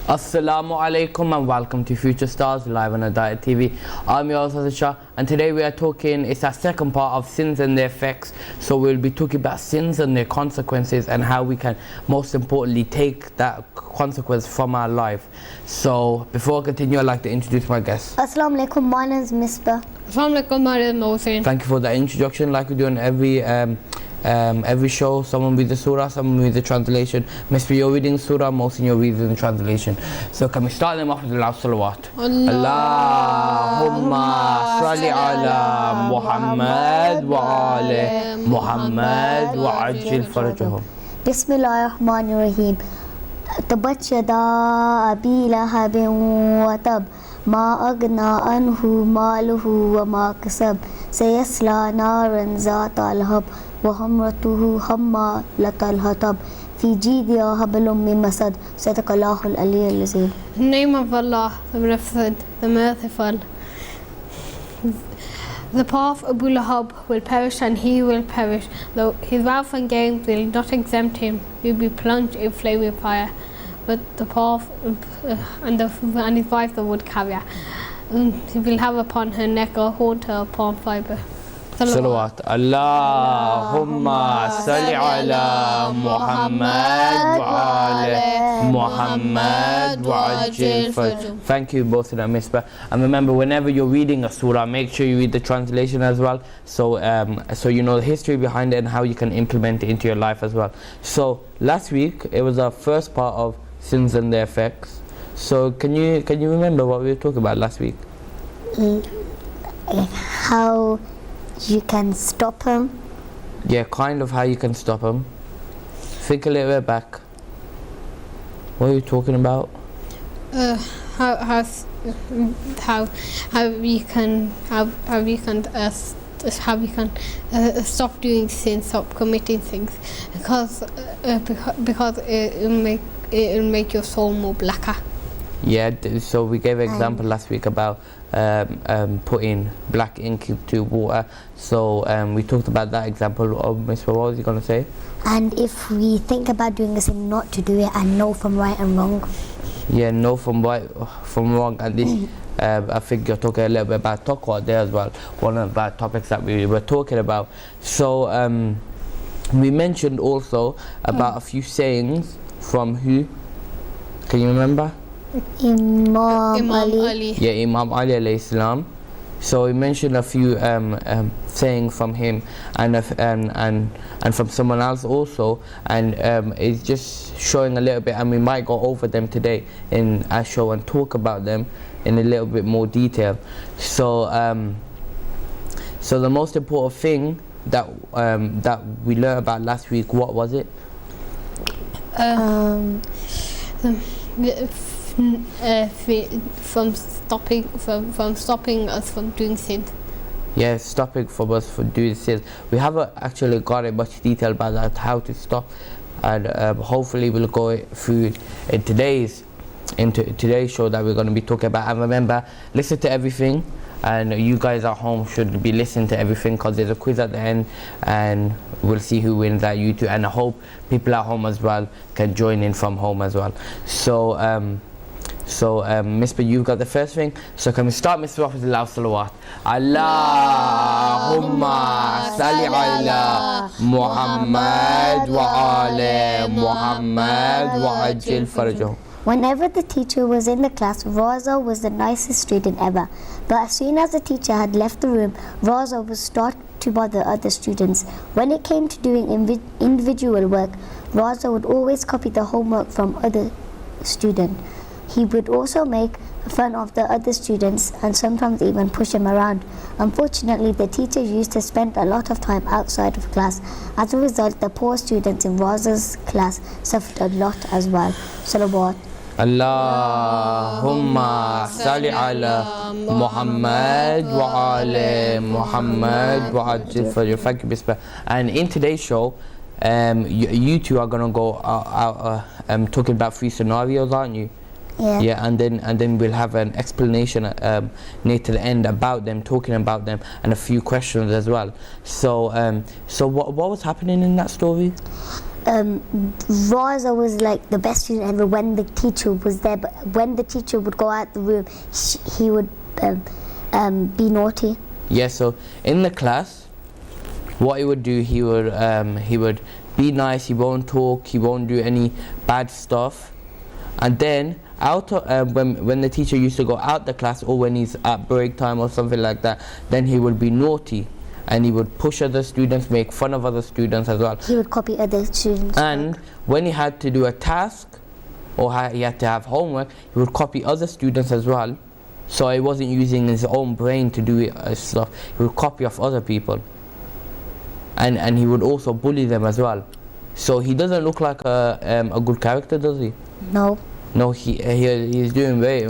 Assalamu alaikum and welcome to Future Stars live on Hidayat TV. I'm your host Shah, and today we are talking, it's our second part of sins and their effects. So we'll be talking about sins and their consequences and how we can most importantly take that consequence from our life. So before I continue, I'd like to introduce my guests. Assalamu alaikum, my name is Misbah. Assalamu alaikum, my name is Mohsin. Thank you for that introduction. Like we do on every show, someone reads the surah, someone reads the translation. Mr. You're reading surah, Mohsin, you're reading the translation. So can we start them off with the loud salawat? Allahumma salli ala Muhammad wa ala Muhammad wa ajil farajahum. Bismillahirrahmanirrahim. Tabat yada abi lahabin wa tab. ما أغنى عنه ماله وما كسب سيصلى نارا ذات لهب وامرأته حمالة الحطب في جيدها حبل من مسد صدق الله العلي العظيم. In the name of Allah, the Beneficent, the Merciful. The path of Abu Lahab will perish and he will perish, though his wealth and gains will not exempt him. He will be plunged in flaming fire. But the path and his wife the wood carrier. He will have upon her neck a halter upon fibre. Salawat. Allahumma salli ala Muhammad wa ala Muhammad wa ajil farajahum. Thank you both of them, Misbah. And remember, whenever you're reading a surah, make sure you read the translation as well. So you know the history behind it and how you can implement it into your life as well. So last week it was our first part of sins and their effects. So can you remember what we were talking about last week? How you can stop him. Yeah, kind of how you can stop them. Think a little bit back. What are you talking about? How we can stop doing sins, stop committing things, because it'll make your soul more blacker. Yeah, so we gave an example last week about putting black ink into water. So we talked about that example of Miss. What was you going to say? And if we think about doing a sin, not to do it and know from right and wrong. Yeah, know from right from wrong. And this, I think you're talking a little bit about taqwa there as well. One of the topics that we were talking about. So we mentioned also about a few sayings from who? Can you remember? Imam Ali. Yeah, Imam Ali alayhi salam. So we mentioned a few sayings from him and from someone else also, and it's just showing a little bit, and we might go over them today in our show and talk about them in a little bit more detail. So so the most important thing that we learned about last week, what was it? From stopping us from doing sins. Yeah, stopping from us from doing sins. We haven't actually got in much detail about that, how to stop, and hopefully we'll go through in today's show that we're going to be talking about. And remember, listen to everything, and you guys at home should be listening to everything, because there's a quiz at the end and we'll see who wins that YouTube, and I hope people at home as well can join in from home as well. So Misbah, you've got the first thing, so can we start Misbah off with the loud salawat? Allahumma salli ala Muhammad wa ala Muhammad wa ajil farajahum. Whenever the teacher was in the class, Raza was the nicest student ever. But as soon as the teacher had left the room, Raza would start to bother other students. When it came to doing individual work, Raza would always copy the homework from other students. He would also make fun of the other students and sometimes even push them around. Unfortunately, the teacher used to spend a lot of time outside of class. As a result, the poor students in Raza's class suffered a lot as well. Salawat. Allahumma salli ala Muhammad wa ala Muhammad wa ajil farajahum. Thank you, Misbah. And in today's show, you two are going to go out talking about 3 scenarios, aren't you? Yeah. And then we'll have an explanation near to the end about them, talking about them, and a few questions as well. So what was happening in that story? Raza was like the best student ever when the teacher was there, but when the teacher would go out the room, he would be naughty. Yeah, so in the class, what he would do, he would be nice, he won't talk, he won't do any bad stuff. And then when the teacher used to go out the class, or when he's at break time or something like that, then he would be naughty. And he would push other students, make fun of other students as well. He would copy other students' And work. when he had to do a task, or he had to have homework, he would copy other students as well. So he wasn't using his own brain to do it stuff. He would copy off other people. And he would also bully them as well. So he doesn't look like a good character, does he? No. No, he's doing a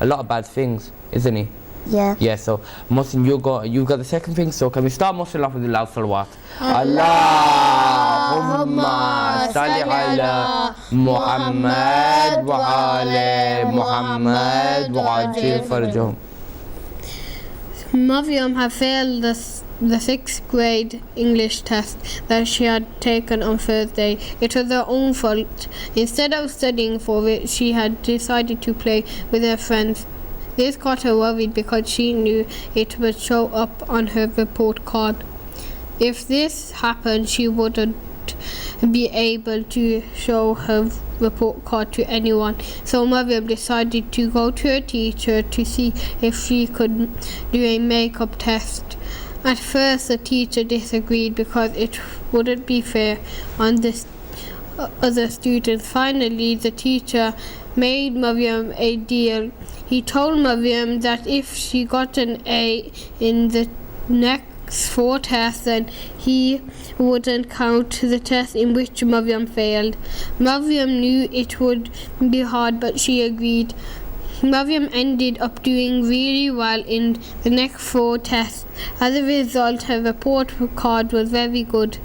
lot of bad things, isn't he? Yeah. Yeah, so Mohsin, you've got the second thing, so can we start Mohsin off with the loud salawat? Allahumma salli ala Muhammad wa ala Muhammad wa ajil farjahum. Maryam had failed the 6th grade English test that she had taken on Thursday. It was her own fault. Instead of studying for it, she had decided to play with her friends. This got her worried because she knew it would show up on her report card. If this happened, she wouldn't be able to show her report card to anyone. So Maryam decided to go to her teacher to see if she could do a makeup test. At first, the teacher disagreed because it wouldn't be fair on the other students. Finally, the teacher made Maryam a deal. He told Maryam that if she got an A in the next 4 tests, then he wouldn't count the test in which Maryam failed. Maryam knew it would be hard, but she agreed. Maryam ended up doing really well in the next 4 tests. As a result, her report card was very good.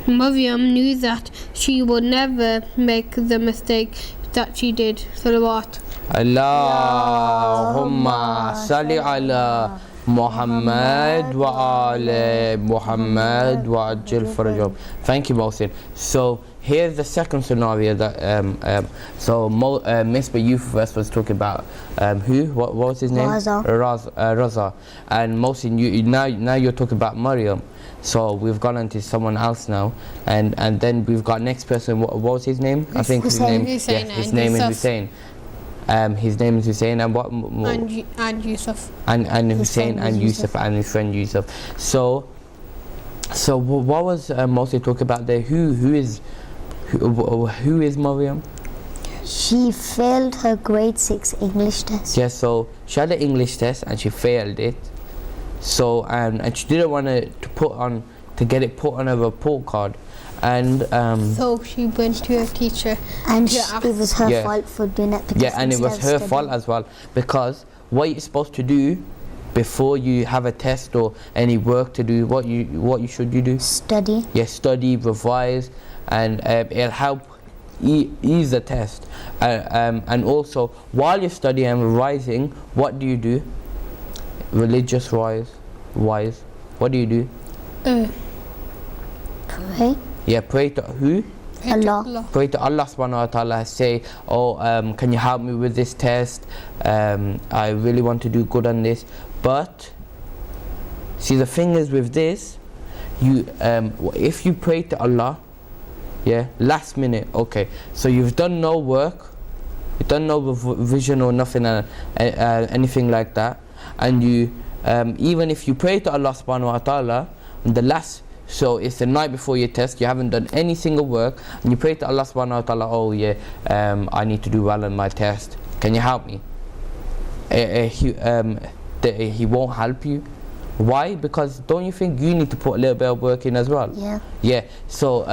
Maryam knew that she would never make the mistake that she did. Salawat. Allahumma salli ala Muhammad wa ala Muhammad wa ajil farjahum. Thank you, Mohsin. So here's the second scenario that Misbah Youth Verse was talking about who? What was his name? Raza. And Mohsin, now you're talking about Maryam. So we've gone on to someone else now, and then we've got next person. What was his name? I think Hussein. his name is Hussein. His name is Hussein, and what? And Yusuf. And Hussein and Yusuf and his friend Yusuf. So what was mostly talking about there? Who is Maryam? She failed her grade 6 English test. Yeah, so she had an English test and she failed it. So and she didn't want to get it put on her report card. And so she went to her teacher, and it was her fault for doing that. Yeah, and it was her fault as well, because what you're supposed to do before you have a test or any work to do, what you should do? Study. Yeah, study, revise, and it'll help ease the test. And also, while you're studying and revising, what do you do? Religious wise, what do you do? Pray. Yeah, pray to who? Allah. Pray to Allah subhanahu wa ta'ala. Say, can you help me with this test? I really want to do good on this. But see, the thing is with this, if you pray to Allah, yeah, last minute, okay, so you've done no work, you've done no revision or nothing, anything like that, and you even if you pray to Allah subhanahu wa ta'ala on the last, so it's the night before your test, you haven't done any single work, and you pray to Allah subhanahu wa ta'ala, I need to do well on my test, can you help me? He won't help you. Why? Because don't you think you need to put a little bit of work in as well? Yeah. So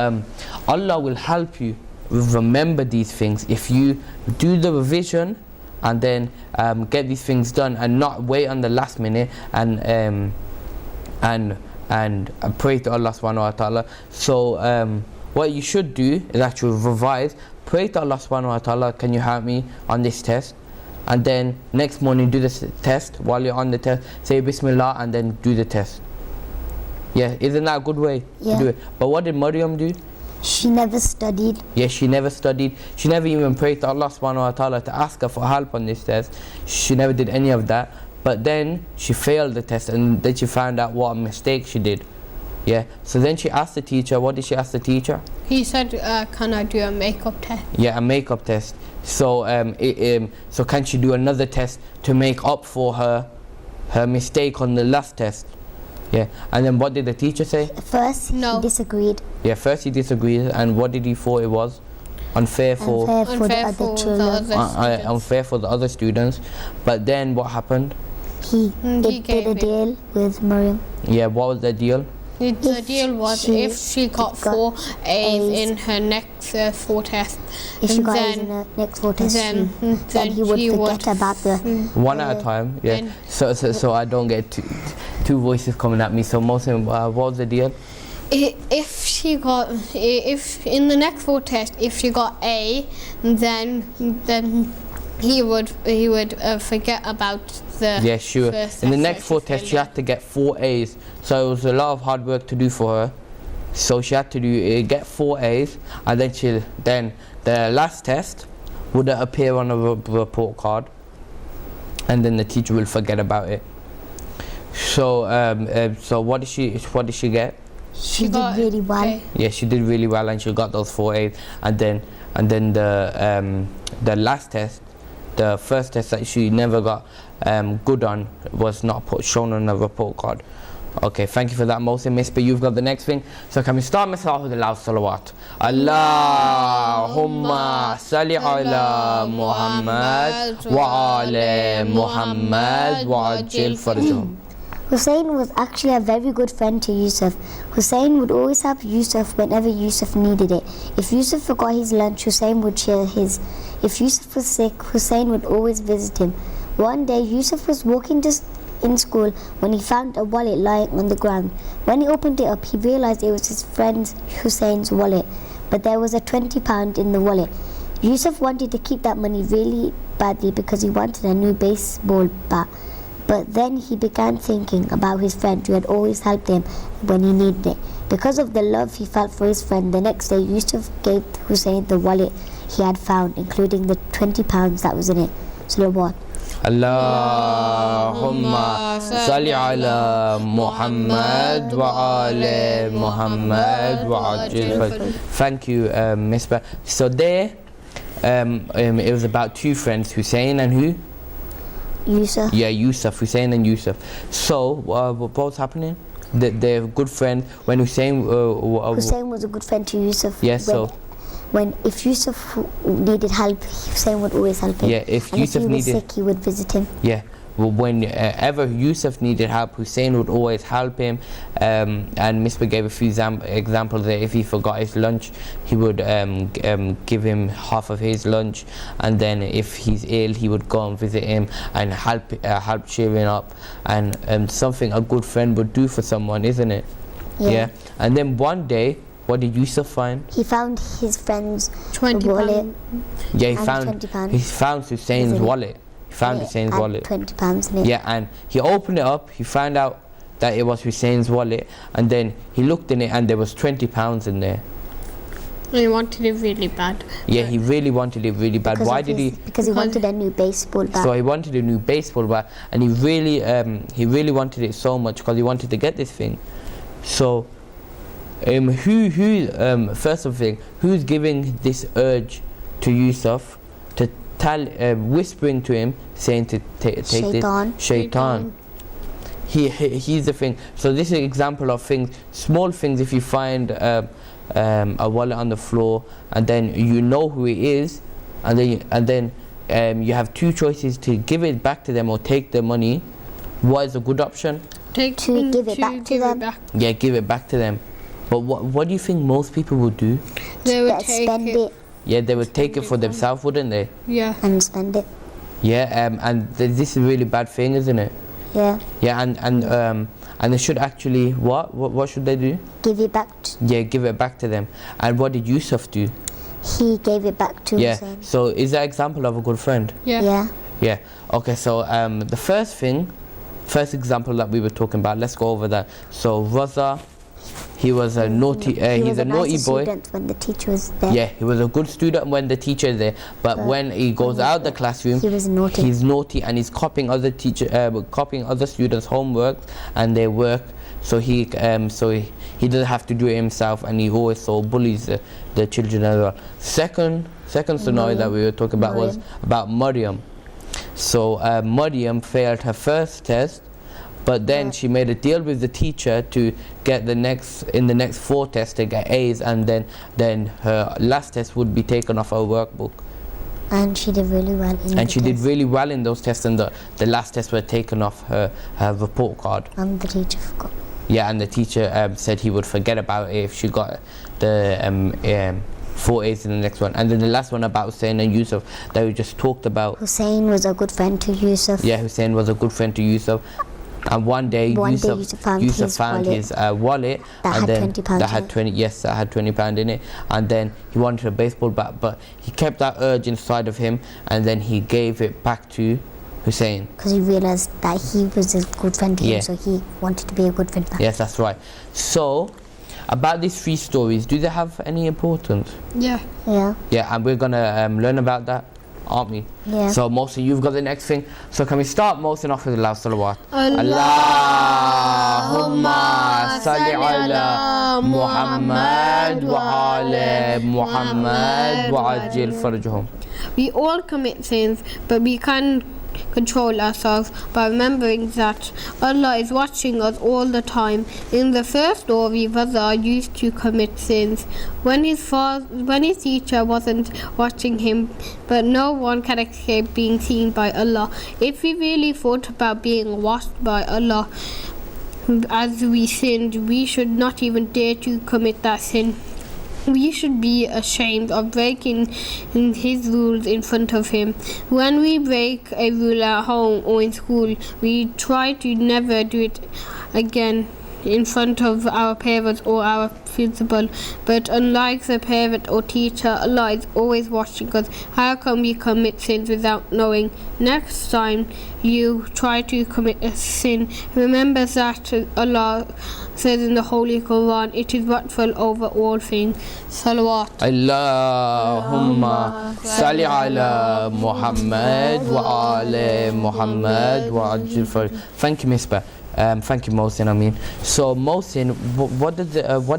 Allah will help you remember these things if you do the revision and then get these things done and not wait on the last minute and pray to Allah subhanahu wa ta'ala. So what you should do is actually revise, pray to Allah subhanahu wa ta'ala, can you help me on this test? And then next morning do this test. While you're on the test, say Bismillah and then do the test. Yeah, isn't that a good way to do it? But what did Maryam do? She never studied. Yeah, she never studied. She never even prayed to Allah subhanahu wa ta'ala to ask her for help on this test. She never did any of that. But then she failed the test, and then she found out what a mistake she did. Yeah, so then she asked the teacher, what did she ask the teacher? He said, can I do a makeup test? Yeah, a makeup test. So so can she do another test to make up for her mistake on the last test? Yeah, and then what did the teacher say? First, No. he disagreed. Yeah, first he disagreed, and what did he thought it was? Unfair for Unfair for the Unfair other for the children. other students. unfair for the other students. But then what happened? He He did gave a it. deal with Mariam. Yeah, what was the deal? The If deal was she if she got got 4 A's A's. in her next 4 tests, If she got A's then in the next 4 tests, then- then then he would she forget would- about the. One at a time. Yeah. and- So I don't get two voices coming at me. So Muslim, what was the deal? if she got if in the next 4 tests if she got A, then he would forget about the Yeah, sure. first In the test next that 4 she tests, she failed had to get 4 A's. So it was a lot of hard work to do for her. So she had to do get 4 A's, and then the last test would appear on a report card, and then the teacher will forget about it. So so what did she get? She did got really well. A. Yeah, she did really well, and she got those 4 A's. And then the last test, the first test that she never got good on, was not shown on a report card. Okay, thank you for that, Mohsin. Miss, but you've got the next thing. So can we start, Miss, with the loud salawat? Allahumma salli ala Muhammad wa ala Muhammad wa ajil farjahum. Hussein was actually a very good friend to Yusuf. Hussein would always help Yusuf whenever Yusuf needed it. If Yusuf forgot his lunch, Hussein would share his. If Yusuf was sick, Hussein would always visit him. One day, Yusuf was walking in school when he found a wallet lying on the ground. When he opened it up, he realized it was his friend Hussein's wallet, but there was a £20 in the wallet. Yusuf wanted to keep that money really badly because he wanted a new baseball bat. But then he began thinking about his friend who had always helped him when he needed it. Because of the love he felt for his friend, the next day Yusuf gave Hussein the wallet he had found, including the £20 that was in it. Salawat. Allahumma salli ala Muhammad wa ala Muhammad wa ajil farjahum. Thank you, Misbah. So there, it was about 2 friends, Hussein and who? Yusuf. Yeah, Yusuf, Hussein and Yusuf. So, what was happening? They're good friends. When Hussein... Hussein was a good friend to Yusuf. Yeah, so... If Yusuf needed help, Hussein would always help him. Yeah, if and Yusuf if he was needed... sick, he would visit him. Yeah, well, whenever Yusuf needed help, Hussein would always help him. And Misbah gave a few examples that if he forgot his lunch, he would give him half of his lunch. And then if he's ill, he would go and visit him and help cheer him up. And something a good friend would do for someone, isn't it? Yeah. And then one day, what did Yusuf find? He found his friend's £20. wallet. Yeah, he And found £20. he found Hussein's Isn't it? wallet. He found Hussein's had wallet. £20 in it. Yeah, and he opened it up. He found out that it was Hussein's wallet, and then he looked in it, and there was £20 in there. He wanted it really bad. Yeah, he really wanted it really bad. Because Why of did his- he? Because he wanted a new baseball bat. So he wanted a new baseball bat, and he really wanted it so much because he wanted to get this thing. So, first of all, who's giving this urge to Yusuf to tell, whispering to him, saying to take Shaitan. this? Shaitan. He's the thing. So this is an example of things, small things. If you find a wallet on the floor, and then you know who it is, and then you have 2 choices to give it back to them or take the money. What is a good option? To give it back to them. Yeah, give it back to them. But what do you think most people would do? They would take Spend it Yeah, they would take it for themselves, wouldn't they? Yeah. and spend it. Yeah, and this is a really bad thing, isn't it? Yeah. Yeah, and they should actually what should they do? Give it back. Yeah, give it back to them. And what did Yusuf do? He gave it back to Yeah. Hussein. So is that example of a good friend? Yeah. Yeah. Yeah. Okay. So the first example that we were talking about. Let's go over that. So Raza he was a naughty. He He's was a naughty nice boy. student when the teacher was there. Yeah, he was a good student when the teacher is there, but when he goes out the classroom, he was naughty. He's naughty and he's copying copying other students' homework and their work. So he doesn't have to do it himself, and he always bullies the children as well. Second scenario that we were talking about was about Maryam. So Maryam failed her first test, but then she made a deal with the teacher to get the next 4 tests to get A's, and then her last test would be taken off her workbook. And she did really well in the And she did test. really well in those tests, and the last tests were taken off her report card. And the teacher forgot. Yeah, and the teacher said he would forget about it if she got the 4 A's in the next one. And then the last one about Hussein and Yusuf that we just talked about. Hussein was a good friend to Yusuf. Yeah, Hussein was a good friend to Yusuf. And one day Yusuf found his wallet that had £20 that had 20 that had £20 in it, and then he wanted a baseball bat, but he kept that urge inside of him, and then he gave it back to Hussein. Because he realized that he was a good friend to Yeah. him, so he wanted to be a good friend back. Yes, that's right. So about these 3 stories, do they have any importance? Yeah. Yeah. Yeah, and we're gonna learn about that, aren't we? Yeah. So Mohsin, you've got the next thing. So can we start Mohsin off with the last salawat? Allahumma salli ala Muhammad wa ala Muhammad wa ajil farjahum. We all commit sins, but we can control ourselves by remembering that Allah is watching us all the time. In the first story, Raza used to commit sins when his teacher wasn't watching him, but no one can escape being seen by Allah. If we really thought about being watched by Allah as we sinned, we should not even dare to commit that sin. We should be ashamed of breaking his rules in front of him. When we break a rule at home or in school, we try to never do it again in front of our parents or our principal. But unlike the parent or teacher, Allah is always watching us. How can we commit sins without knowing? Next time you try to commit a sin, remember that Allah says in the Holy Quran, it is watchful over all things. Salawat. Allahumma salli ala Muhammad wa ala Muhammad wa ajil farjahum. Thank you, Misbah. Thank you, Mohsin. So Mohsin, what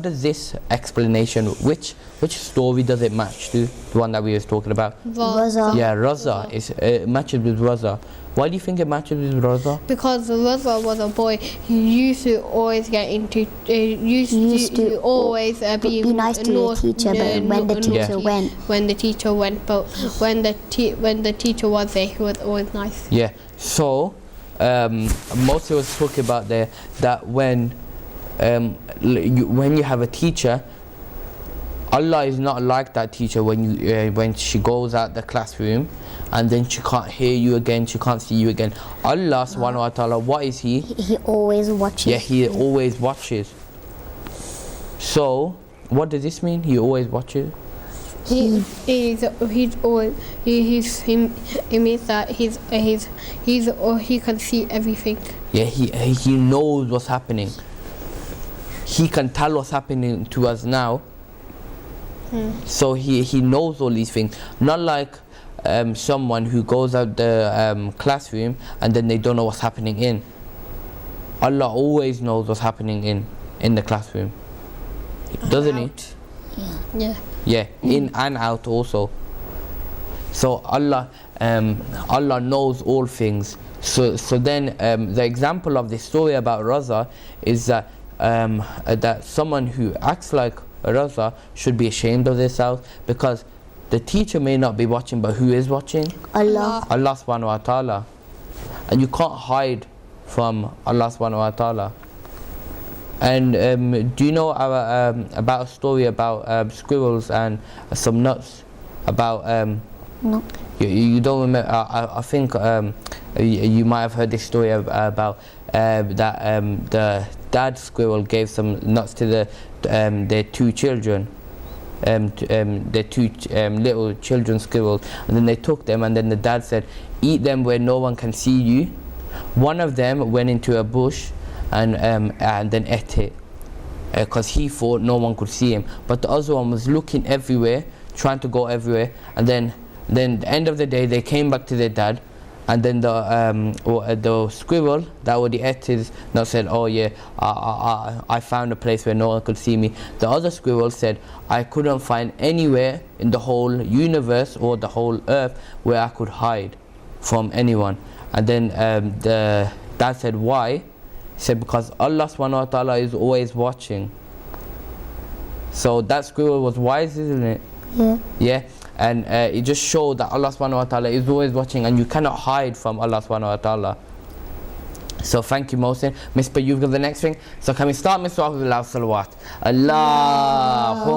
does this explanation, which story does it match to? The one that we was talking about? Raza. Yeah, Raza. It matches with Raza. Why do you think it matches with Raza? Because Raza was a boy who used to always get into, used to always be nice to the teacher, but when the teacher went. When the teacher went, but when the teacher was there, he was always nice. Yeah. So Mohsin was talking about there that when you have a teacher, Allah is not like that teacher when she goes out the classroom and then she can't hear you again, she can't see you again. Allah subhanahu wa ta'ala, what is he? He always watches. Yeah, he always watches. So what does this mean? He always watches? It means that he can see everything. Yeah, he knows what's happening. He can tell what's happening to us now. So he knows all these things. Not like someone who goes out the classroom and then they don't know what's happening in. Allah always knows what's happening in the classroom, doesn't he? Yeah. Yeah, in and out also. So Allah knows all things. So then the example of this story about Raza is that that someone who acts like Raza should be ashamed of themselves, because the teacher may not be watching, but who is watching? Allah. Allah subhanahu wa ta'ala. And you can't hide from Allah subhanahu wa ta'ala. And do you know about a story about squirrels and some nuts? About No. you don't remember? I think you might have heard this story about that the dad squirrel gave some nuts to their 2 children, their 2 little children squirrels, and then they took them, and then the dad said, "Eat them where no one can see you." One of them went into a bush and then ate it. because he thought no one could see him. But the other one was looking everywhere, trying to go everywhere, and then at the end of the day they came back to their dad, and then the squirrel that already ate his nut said, oh yeah, I found a place where no one could see me. The other squirrel said, I couldn't find anywhere in the whole universe or the whole earth where I could hide from anyone. And then the dad said, why? He said, because Allah subhanahu wa ta'ala is always watching. So that squirrel was wise, isn't it? Yeah. And it just showed that Allah subhanahu wa ta'ala is always watching, and you cannot hide from Allah subhanahu wa ta'ala. So thank you, Mohsin. Misbah, you've got the next thing. So can we start, Misbah, with loud salawat? Allahumma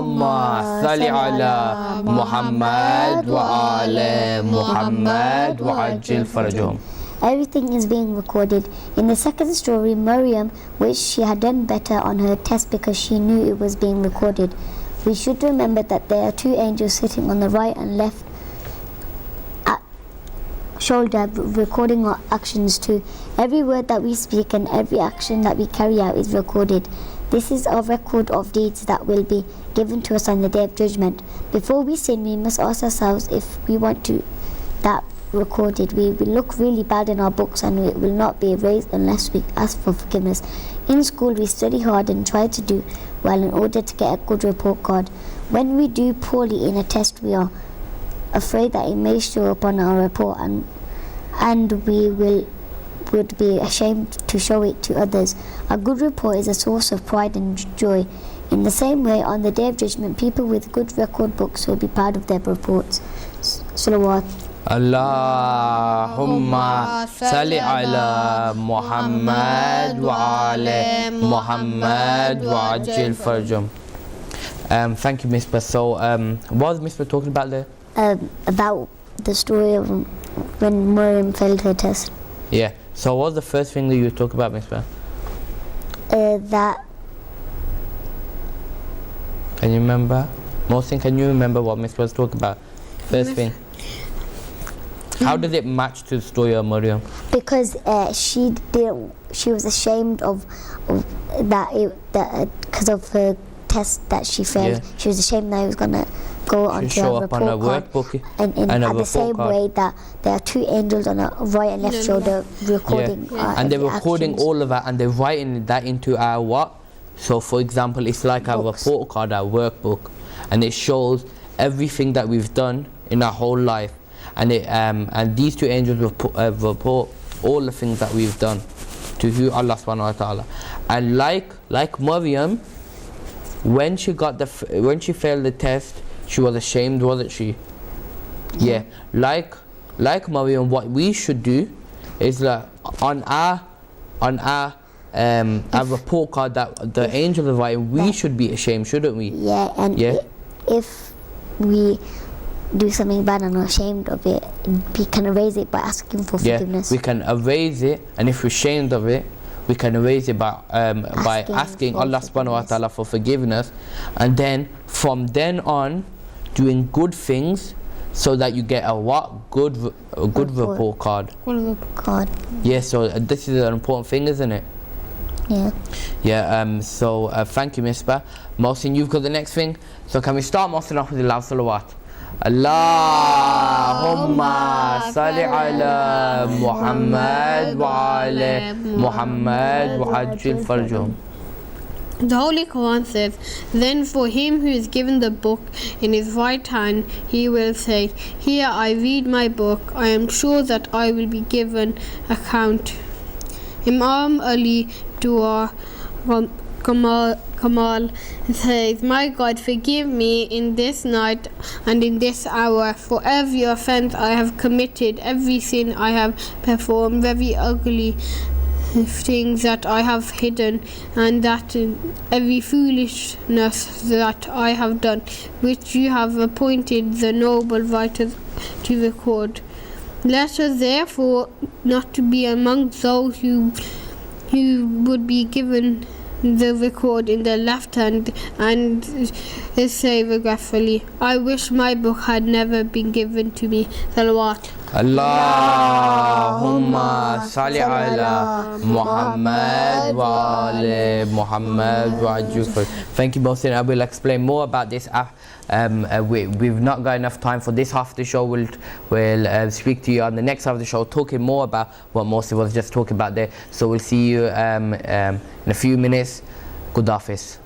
salli ala Muhammad wa ala Muhammad wa ajil farajhum. Everything is being recorded. In the second story, Maryam wished she had done better on her test because she knew it was being recorded. We should remember that there are two angels sitting on the right and left shoulder recording our actions too. Every word that we speak and every action that we carry out is recorded. This is a record of deeds that will be given to us on the Day of Judgment. Before we sin, we must ask ourselves if we want to that recorded. We will look really bad in our books and it will not be erased unless we ask for forgiveness. In school, we study hard and try to do well in order to get a good report card. When we do poorly in a test, we are afraid that it may show up on our report and we would be ashamed to show it to others. A good report is a source of pride and joy. In the same way, on the Day of Judgment, people with good record books will be proud of their reports. Salawat. Allahumma salli ala Muhammad wa ala Muhammad wa ajil farajhum. Thank you, Misbah. So, what was Misbah talking about there? About the story of when Maryam failed her test. Yeah. So, what was the first thing that you talked about, Misbah? That. Can you remember? Mohsin, can you remember what Misbah was talking about? First thing. How does it match to the story of Maryam? Because she was ashamed of that because of her test that she failed. Yeah. She was ashamed that it was gonna go onto show her up on a report card. workbook And at the same way that there are two angels on a right and left shoulder recording. And they're recording actions. all of that and they're writing that into our what? So for example, it's like our report card, our workbook, and it shows everything that we've done in our whole life. And these two angels will report all the things that we've done to who Allah subhanahu wa ta'ala. And like Maryam, when she failed the test, she was ashamed, wasn't she? Yeah. Like Maryam, what we should do is that on our report card that the angels are writing, we should be ashamed, shouldn't we? Yeah. And if we do something bad and are ashamed of it, we can erase it by asking for forgiveness. We can erase it, and if we're ashamed of it, we can erase it by asking Allah subhanahu wa ta'ala for forgiveness, and then from then on doing good things so that you get a good report card. Good report card. Yeah, so this is an important thing, isn't it? Yeah. So thank you, Misbah. Mohsin, you've got the next thing. So can we start Mohsin off with the loud salawat? Allahumma salli ala Muhammad wa ala Muhammad wa ajil farajhum. The Holy Quran says, then for him who is given the book in his right hand, he will say, here I read my book, I am sure that I will be given account. Imam Ali Dua Kamal says, my God, forgive me in this night and in this hour for every offense I have committed, every sin I have performed, every ugly things that I have hidden, and that every foolishness that I have done, which you have appointed the noble writers to record. Let us therefore not to be among those who would be given the record in the left hand and say regretfully, I wish my book had never been given to me. Salawat. Allahumma salli ala Muhammad wa ali Muhammad wa ajufar. Thank you, Mohsin. I will explain more about this. We've not got enough time for this half of the show. We'll speak to you on the next half of the show, talking more about what Mohsin was just talking about there. So we'll see you in a few minutes. Good Hafiz.